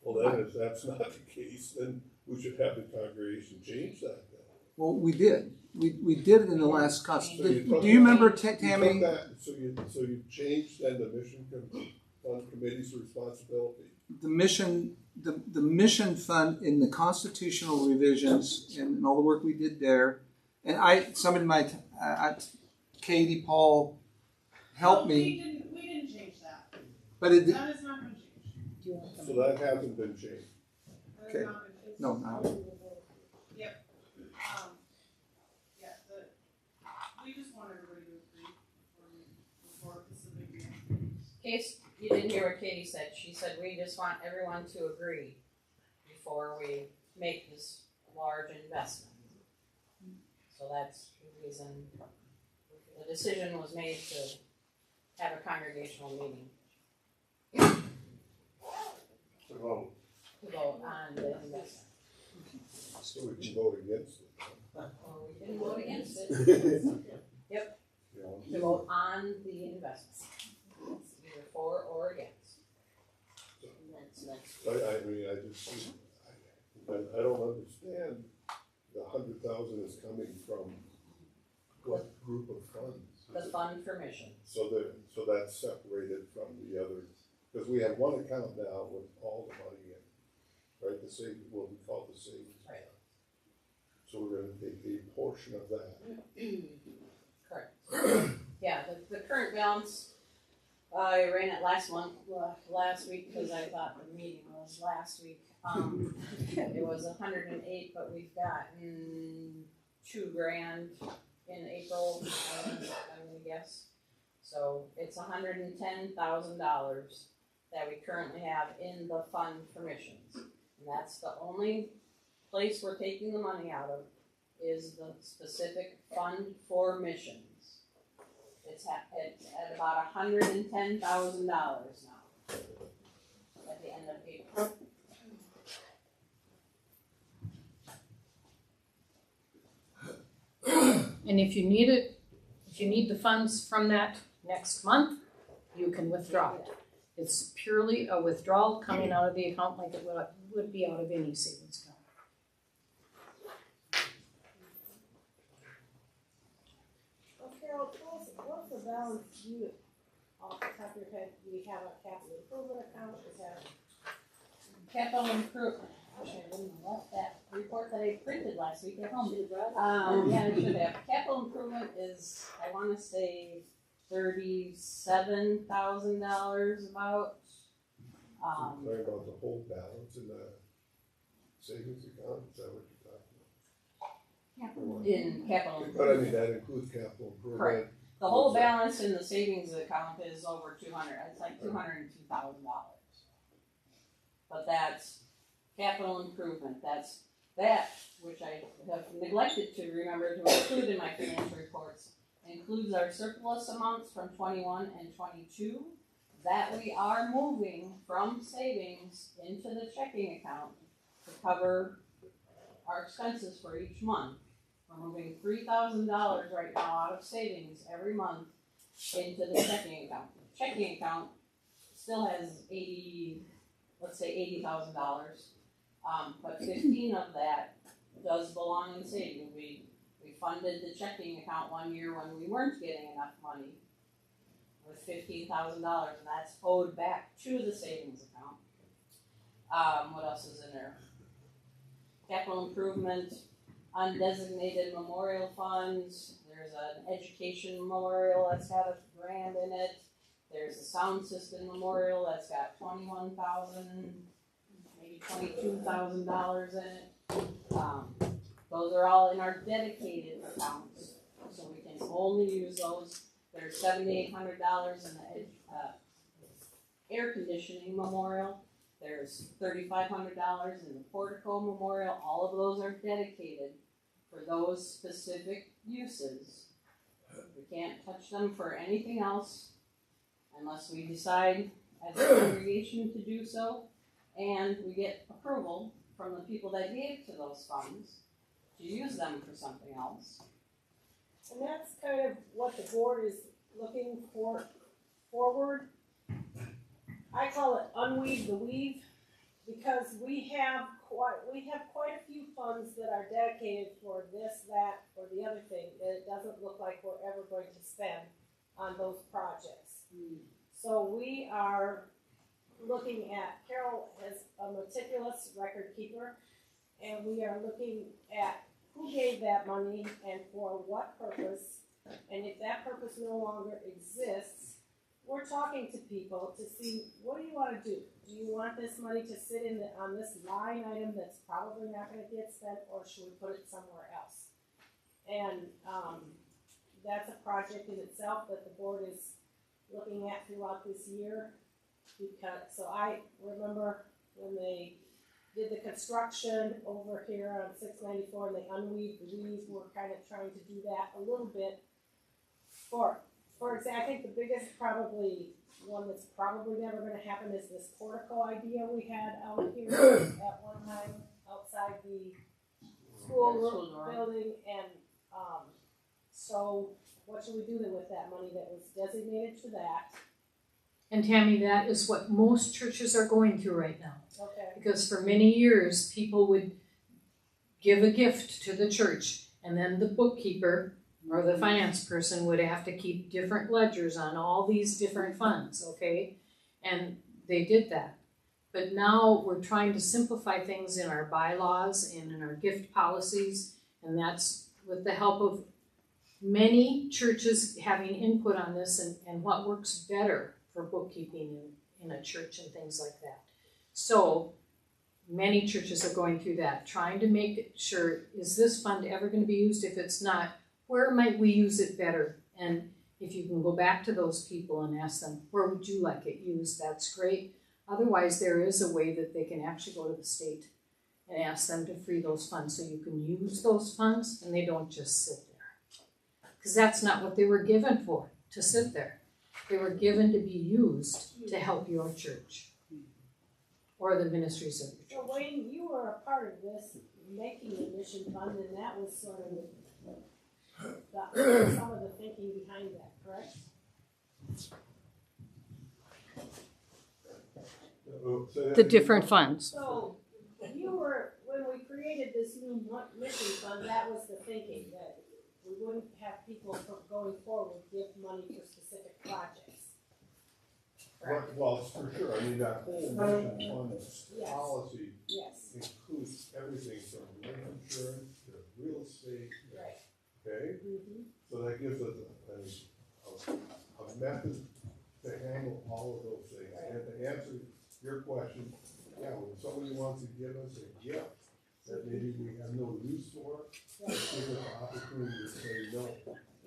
S6: Well, then if that's not the case, then we should have the congregation change that then.
S5: Well, we did. We did it in the last
S6: So
S5: constitution.
S6: took
S5: Do you remember,
S6: you took
S5: Tammy?
S6: that- So you changed then the mission fund committee's responsibility.
S5: The mission fund in the constitutional revisions and all the work we did there, and somebody might, Katie, Paul, help me,
S10: We didn't change that.
S5: but it,
S10: That has not been changed.
S6: So that hasn't been changed.
S10: That has
S5: Okay.
S10: not been changed.
S5: No, no.
S10: Yep. Yeah, we just want everybody to agree before this is a big deal.
S2: Case, you didn't hear what Katie said. She said we just want everyone to agree before we make this large investment. So that's the reason the decision was made to have a congregational meeting
S6: To vote.
S2: to vote on the investment.
S6: So we can vote against it.
S2: Or we can vote against it,
S6: You know?
S2: to vote on the investment. Either for or against.
S6: I mean, I don't understand the 100,000 is coming from what group of funds?
S2: The fund for mission.
S6: So that's separated from the other, because we have one account now with all the money in, right, the savings, what we call the savings
S2: Right.
S6: account. So we're gonna take a portion of that.
S2: Correct. Yeah, the current balance, I ran it last week, because I thought the meeting was last week. It was 108, but we've gotten $2,000 in April, I'm gonna guess. So it's $110,000 that we currently have in the fund for missions. And that's the only place we're taking the money out of, is the specific fund for missions. It's at about $110,000 now, at the end of April.
S1: And if you need it, if you need the funds from that next month, you can withdraw it. It's purely a withdrawal coming out of the account like it would be out of any savings account.
S10: Well, Carol, tell us, what's the balance you, off the top of your head, do we have a capital improvement account, is that?
S2: Capital improvement, actually, I wouldn't have left that report that I printed last week at home. Yeah, I should have. Capital improvement is, I wanna say, $37,000 about.
S6: Talking about the whole balance in the savings account, is that what you're talking about?
S2: In capital
S6: But I
S2: improvement.
S6: mean, that includes capital improvement.
S2: Correct. The whole balance in the savings account is over 200, it's like $202,000. But that's capital improvement, that's that, which I have neglected to remember to include in my financial reports, includes our surplus amounts from 21 and 22 that we are moving from savings into the checking account to cover our expenses for each month. We're moving $3,000 right now out of savings every month into the checking account. The checking account still has $80,000, but 15 of that does belong in savings. We funded the checking account one year when we weren't getting enough money with $15,000, and that's owed back to the savings account. What else is in there? Capital improvement, undesignated memorial funds. There's an education memorial that's got $1,000 in it. There's a sound system memorial that's got $21,000, maybe $22,000 in it. Those are all in our dedicated accounts, so we can only use those. There's $7,800 in the air conditioning memorial. There's $3,500 in the portico memorial. All of those are dedicated for those specific uses. We can't touch them for anything else unless we decide as a congregation to do so, and we get approval from the people that gave to those funds to use them for something else.
S10: And that's kind of what the board is
S12: looking forward. I call it unweave the weave, because we have quite a few funds that are dedicated for this, that, or the other thing, that it doesn't look like we're ever going to spend on those projects. So we are looking at, Carol is a meticulous record keeper, and we are looking at who gave that money and for what purpose, and if that purpose no longer exists, we're talking to people to see, what do you want to do? Do you want this money to sit on this line item that's probably not going to get spent, or should we put it somewhere else? And that's a project in itself that the board is looking at throughout this year. So I remember when they did the construction over here on 694 and they unweaved the weave, we're kind of trying to do that a little bit. For example, I think the biggest one that's probably never going to happen is this portico idea we had out here at one time outside the school building. And so what should we do then with that money that was designated for that?
S1: And Tammy, that is what most churches are going through right now.
S12: Okay.
S1: Because for many years, people would give a gift to the church, and then the bookkeeper or the finance person would have to keep different ledgers on all these different funds, okay? And they did that. But now we're trying to simplify things in our bylaws and in our gift policies, and that's with the help of many churches having input on this and what works better for bookkeeping in a church and things like that. So many churches are going through that, trying to make sure, is this fund ever going to be used? If it's not, where might we use it better? And if you can go back to those people and ask them, where would you like it used? That's great. Otherwise, there is a way that they can actually go to the state and ask them to free those funds so you can use those funds and they don't just sit there. Because that's not what they were given for, to sit there. They were given to be used to help your church or the ministries of your church.
S12: So Wayne, you were a part of this, making the mission fund, and that was sort of some of the thinking behind that, correct?
S1: The different funds.
S12: So you were, when we created this new mission fund, that was the thinking, that we wouldn't have people going forward give money for specific projects.
S6: Well, for sure, I mean, that whole mission fund
S12: Yes.
S6: policy
S12: Yes.
S6: includes everything from life insurance to real estate.
S12: Right.
S6: Okay?
S12: Mm-hmm.
S6: So that gives us a method to handle all of those things.
S12: Right.
S6: And to answer your question, yeah, when somebody wants to give us a gift that maybe we have no use for,
S12: Right.
S6: give us an opportunity to say no.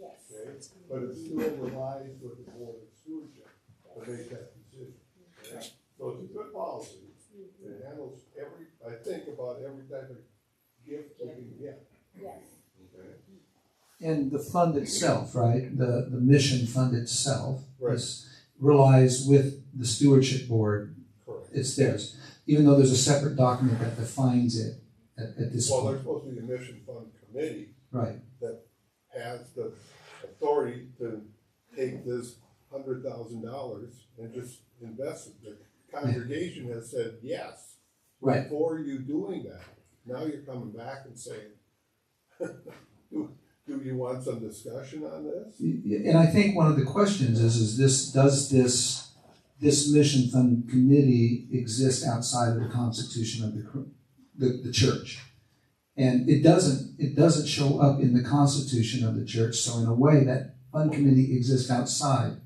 S12: Yes.
S6: Okay? But it still relies with the board of stewardship to make that decision. Okay? So it's a good policy. It handles I think about every type of gift we can get.
S12: Yes.
S6: Okay?
S5: And the fund itself, right, the mission fund itself
S6: Right.
S5: relies with the stewardship board.
S6: Correct.
S5: It's theirs, even though there's a separate document that defines it at this
S6: Well,
S5: point.
S6: there's supposed to be a mission fund committee
S5: Right.
S6: that has the authority to take this $100,000 and just invest it. The congregation has said yes.
S5: Right.
S6: Before you doing that, now you're coming back and saying, do you want some discussion on this?
S5: And I think one of the questions does this mission fund committee exist outside of the constitution of the church? And it doesn't show up in the constitution of the church. So in a way, that fund committee exists outside.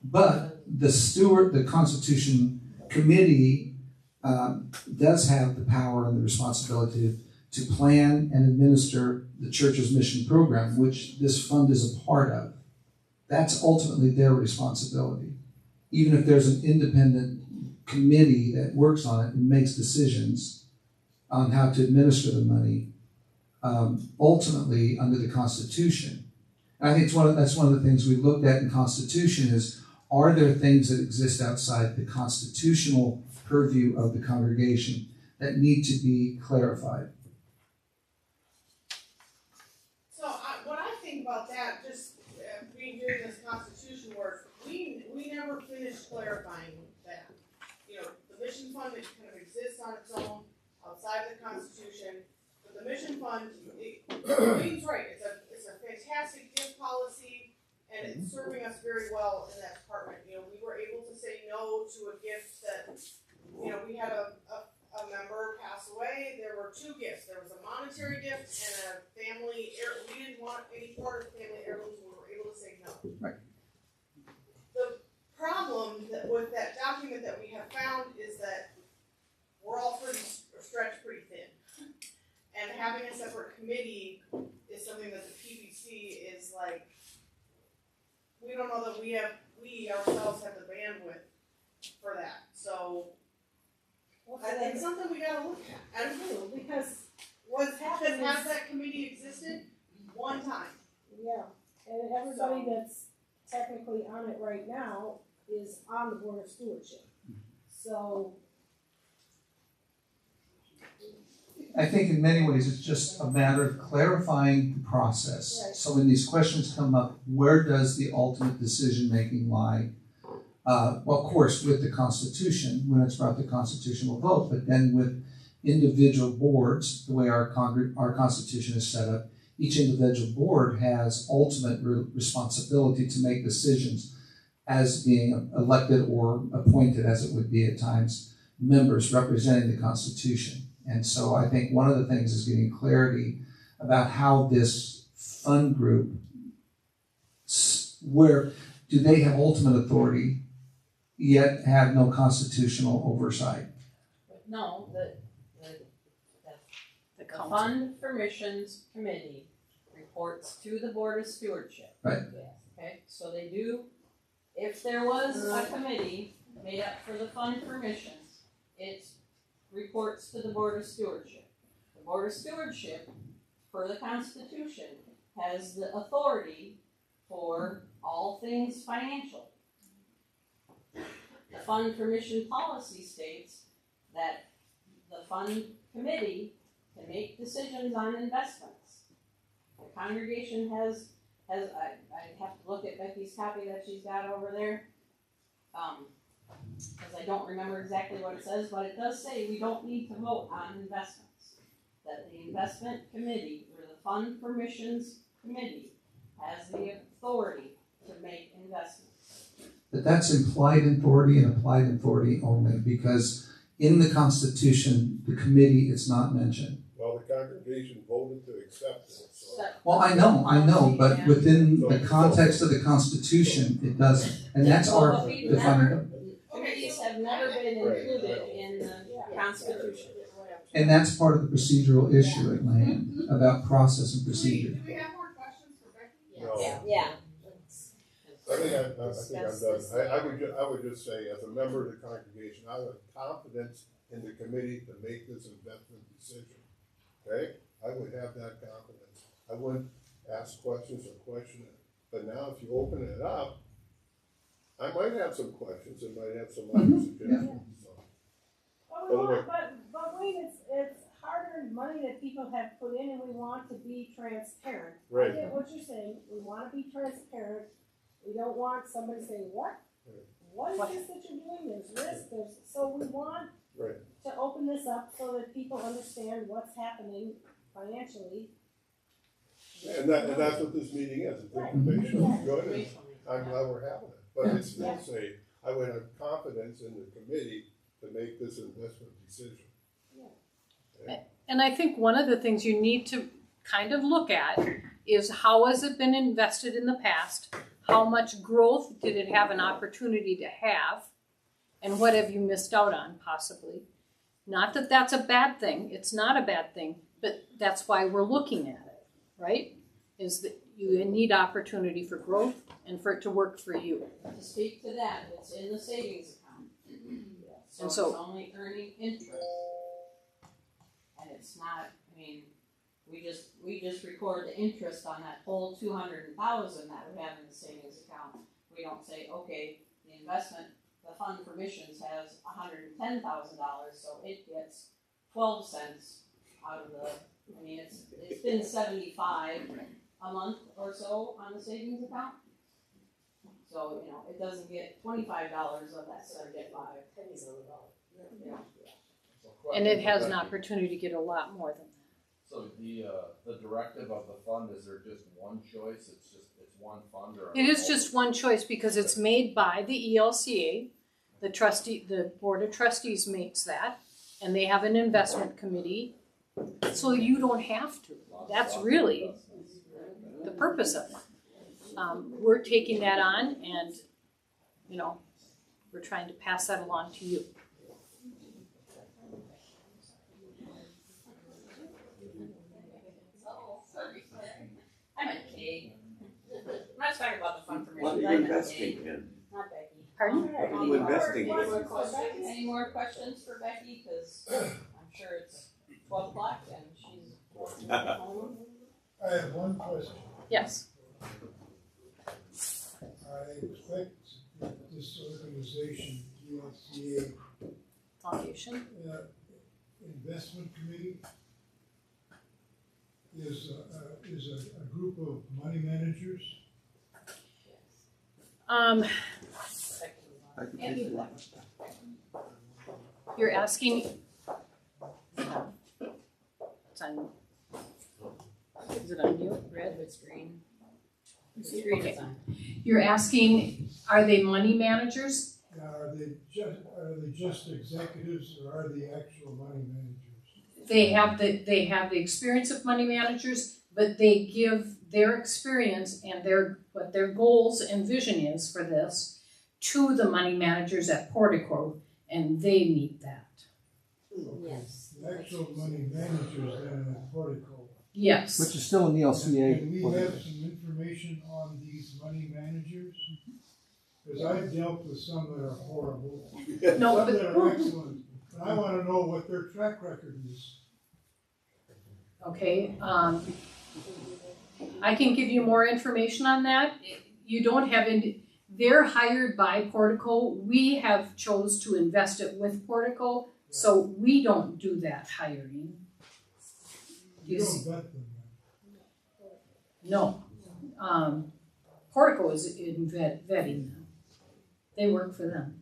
S5: But the constitution committee does have the power and the responsibility to plan and administer the church's mission program, which this fund is a part of. That's ultimately their responsibility. Even if there's an independent committee that works on it and makes decisions on how to administer the money, ultimately under the Constitution. And I think that's one of the things we looked at in Constitution is, are there things that exist outside the constitutional purview of the congregation that need to be clarified?
S10: So what I think about that, just being here in this Constitution finish clarifying that. You know, the mission fund, it kind of exists on its own, outside of the Constitution, but the mission fund, Wayne's right, it's a fantastic gift policy, and it's serving us very well in that department. You know, we were able to say no to a gift that, you know, we had a member pass away. There were two gifts. There was a monetary gift and a family heir. We didn't want any part of the family heirlooms. We were able to say no.
S5: Right.
S10: The problem with that document that we have found is that we're all stretched pretty thin. And having a separate committee is something that the PBC is like, we don't know that we ourselves have the bandwidth for that. So it's something we gotta look at. I don't know, because has that committee existed? One time.
S12: Yeah, and everybody that's technically on it right now is on the Board of Stewardship. So
S5: I think in many ways it's just a matter of clarifying the process.
S12: Right.
S5: So when these questions come up, where does the ultimate decision making lie? Well, of course, with the Constitution, when it's brought to constitutional vote, but then with individual boards, the way our Constitution is set up, each individual board has ultimate responsibility to make decisions as being elected or appointed, as it would be at times, members representing the Constitution. And so I think one of the things is getting clarity about how this fund group, where do they have ultimate authority, yet have no constitutional oversight?
S2: No, the Fund for Missions Committee reports to the Board of Stewardship.
S5: Right.
S2: Okay, so they do, if there was a committee made up for the Fund for Missions, it reports to the Board of Stewardship. The Board of Stewardship, for the Constitution, has the authority for all things financial. The Fund for Mission policy states that the Fund Committee can make decisions on investments. The congregation has I have to look at Becky's copy that she's got over there, because I don't remember exactly what it says, but it does say we don't need to vote on investments. That the investment committee, or the Fund for Missions Committee, has the authority to make investments.
S5: But that's implied authority and applied authority only, because in the Constitution, the committee is not mentioned.
S6: Well, the congregation voted to accept it, so.
S5: Well, I know, but within the context of the Constitution, it doesn't. And that's our defining.
S2: Committees have never been included in the Constitution.
S5: And that's part of the procedural issue at hand, about process and procedure.
S10: Do we have more questions for Becky?
S6: No.
S11: Yeah.
S6: I think I'm done. I would just say, as a member of the congregation, I have confidence in the committee to make this investment decision. Okay? I would have that confidence. I wouldn't ask questions or question it. But now if you open it up, I might have some questions and might have some other suggestions. So.
S12: But Wayne, it's hard-earned money that people have put in, and we want to be transparent.
S6: Right.
S12: I get what you're saying. We want to be transparent. We don't want somebody saying, what? What is this that you're doing? There's risk. So we want to open this up so that people understand what's happening financially.
S6: And that's what this meeting is. It's information. It's good, and I'm glad we're having it. But I still say, I would have confidence in the committee to make this investment decision. Okay?
S1: And I think one of the things you need to kind of look at is how has it been invested in the past? How much growth did it have an opportunity to have? And what have you missed out on, possibly? Not that that's a bad thing. It's not a bad thing, but that's why we're looking at it, right? Is that you need opportunity for growth and for it to work for you.
S2: To speak to that, it's in the savings account. So it's only earning interest. And it's not, I mean, we just record the interest on that whole $200,000 that we have in the savings account. We don't say, okay, the investment, the Fund for Missions has $110,000, so it gets 12 cents out of the, I mean, it's been $75 a month or so on the savings account. So, you know, it doesn't get $25 of that, so I get 5.
S11: Pennies on the dollar.
S2: Yeah.
S1: And it has an opportunity to get a lot more than that.
S13: So the directive of the fund, is there just one choice? It's one fund, or?
S1: It is just one choice because it's made by the ELCA. The board of trustees makes that, and they have an investment committee, so you don't have to. That's really the purpose of it. We're taking that on, and you know, we're trying to pass that along to you.
S2: I'm a K. I'm not talking about the fund
S8: What are
S2: permission.
S8: you investing in?
S2: Not Becky.
S1: Pardon?
S8: What are you investing in?
S2: Any more questions for Becky? Because I'm sure it's 12 o'clock and she's home.
S14: I have one question.
S1: Yes.
S14: I expect that this organization, ELCA
S1: Foundation.
S14: Investment Committee, is a group of money managers.
S1: You're asking. It's on. Is it on mute? Red?
S2: It's green.
S1: It's green. You're asking, are they money managers?
S14: Now, are they just executives, or are they actual money managers?
S1: They have the experience of money managers, but they give their experience and what their goals and vision is for this to the money managers at Portico, and they meet that.
S11: Yes.
S14: The actual money managers then at Portico.
S1: Yes.
S5: Which is still in the ELCA.
S14: Can we have some information on these money managers? Because I've dealt with some that are horrible,
S1: No,
S14: some
S1: but
S14: that are excellent. And I want to know what their track record is.
S1: okay, I can give you more information on that. You don't have they're hired by Portico. We have chose to invest it with Portico, so we don't do that hiring.
S14: You don't vet them.
S1: No. Portico is in vetting them. They work for them.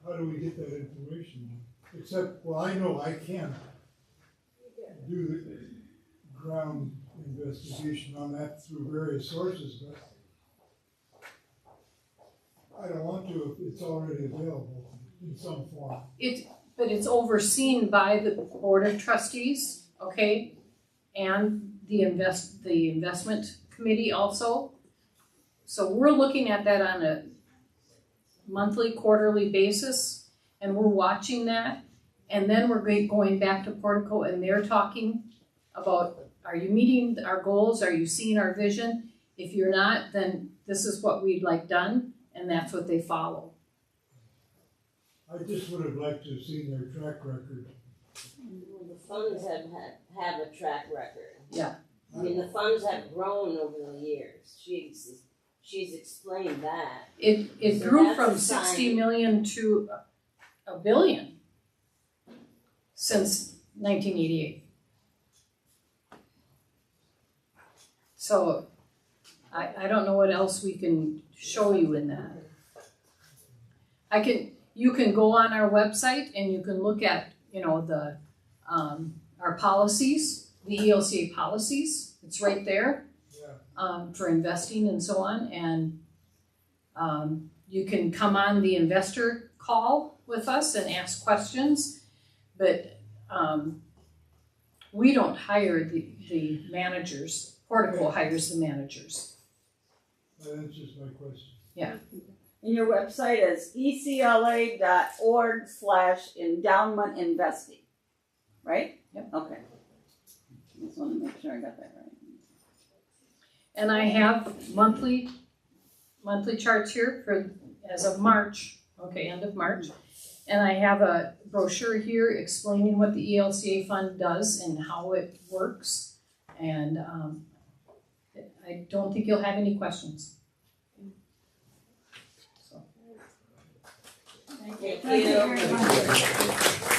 S14: How do we get that information? Except, well, I know I can't do the ground investigation on that through various sources, but I don't want to if it's already available in some form.
S1: But it's overseen by the board of trustees, okay, and the investment committee also. So we're looking at that on a monthly, quarterly basis, and we're watching that. And then we're going back to Portico, and they're talking about, are you meeting our goals? Are you seeing our vision? If you're not, then this is what we'd like done, and that's what they follow.
S14: I just would have liked to have seen their track record.
S11: Well, the funds have a track record.
S1: Yeah.
S11: I mean, the funds have grown over the years. She's explained that.
S1: It
S11: So
S1: grew
S11: that's
S1: from
S11: a sign.
S1: 60 million to $1 billion since 1988. So I don't know what else we can show you in that. You can go on our website and you can look at, the our policies, the ELCA policies. It's right there. For investing and so on, and you can come on the investor call with us and ask questions, but we don't hire the managers. Portico hires the managers.
S14: That answers my question.
S1: Yeah.
S9: And your website is ecla.org/endowment investing, right?
S1: Yep.
S9: Okay. Just want to make sure I got that right.
S1: And I have monthly charts here as of March, end of March. And I have a brochure here explaining what the ELCA fund does and how it works. And I don't think you'll have any questions. So.
S2: Thank you.
S9: Thank you very much.